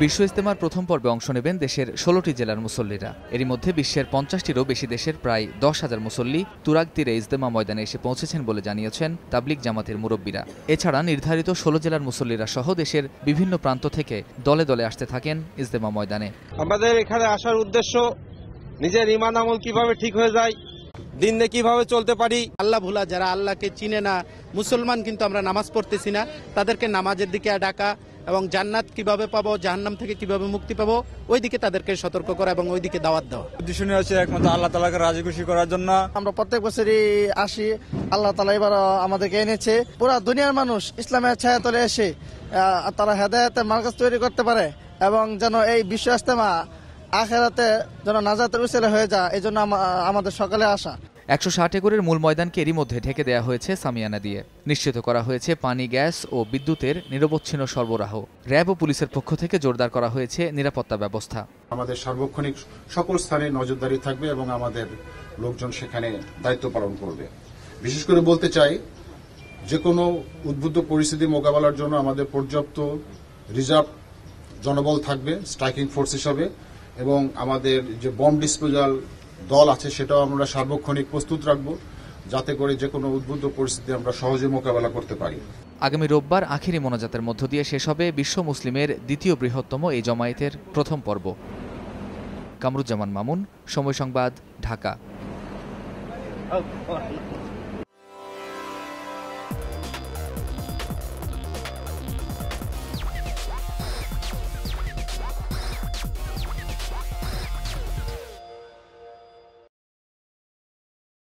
বিশ্ব ইজতেমার প্রথম পর্বে অংশ নেবেন দেশের ১৬টি জেলার মুসল্লিরা। এরই মধ্যে বিশ্বের ৫০টিরও বেশি দেশের প্রায় ১০,০০০ মুসল্লি তুরাগ তীরে ইজতেমা ময়দানে এসে পৌঁছেছেন বলে জানিয়েছেন তাবলিগ জামাতের মুরব্বীরা। এছাড়া নির্ধারিত ১৬ জেলার মুসল্লিরা সহ দেশের বিভিন্ন প্রান্ত থেকে দলে দলে আসতে থাকেন ইজতেমা ময়দানে। আমাদের এখানে আসার উদ্দেশ্য নিজের ঈমান আমল কিভাবে ঠিক হয়ে যায়, দিনে কিভাবে চলতে পারি। আল্লাহ ভুলা যারা আল্লাহকে চিনে না, মুসলমান কিন্তু আমরা নামাজ পড়তেছি না, তাদেরকে নামাজের দিকে ডাকা এবং জান্নাত কিভাবে পাবো, জাহান্নাম থেকে কিভাবে মুক্তি পাবো, ওই দিকে তাদেরকে সতর্ক করা এবং ওই দিকে দাওয়াত দেওয়া। উদ্দেশ্য আছে একমাত্র আল্লাহ তাআলাকে রাজি খুশি করার জন্য। আমরা প্রত্যেক বছরই আসি, আল্লাহ তাআলা এবার আমাদেরকে এনেছে। পুরো দুনিয়ার মানুষ ইসলামের ছায়াতলে এসে তারা হেদায়েতের মার্কাজ তৈরি করতে পারে এবং যেন এই বিশ্ব ইজতেমা আখিরাতে যেন নাজাতের উসিলা হয়ে যায়, এই জন্য আমাদের সকালে আসা। ১৬০ একরের মূল ময়দানকে এরই মধ্যে ঢেকে দেওয়া হয়েছে সামিয়ানা দিয়ে। নিশ্চিত করা হয়েছে পানি, গ্যাস ও বিদ্যুতের নিরবচ্ছিন্ন সরবরাহ। র্যাব ও পুলিশের পক্ষ থেকে জোরদার করা হয়েছে নিরাপত্তা ব্যবস্থা। আমাদের সার্বক্ষণিক সকল স্থানে নজরদারি থাকবে এবং আমাদের লোকজন সেখানে দায়িত্ব পালন করবে। বিশেষ করে বলতে চাই, যে কোনো উদ্বুদ্ধ পরিস্থিতি মোকাবেলার জন্য আমাদের পর্যাপ্ত রিজার্ভ জনবল থাকবে স্ট্রাইকিং ফোর্স হিসাবে, এবং আমাদের যে বম্ব ডিসপোজাল দল আছে সেটাও আমরা সার্বক্ষণিক প্রস্তুত রাখব, যাতে করে যে কোনো উদ্বুদ্ধ পরিস্থিতি আমরা সহজে মোকাবেলা করতে পারি। আগামী রোববার আখেরি মোনাজাতের মধ্য দিয়ে শেষ হবে বিশ্ব মুসলিমের দ্বিতীয় বৃহত্তম এই জমায়েতের প্রথম পর্ব। কামরুজ্জামান মামুন, সময় সংবাদ, ঢাকা।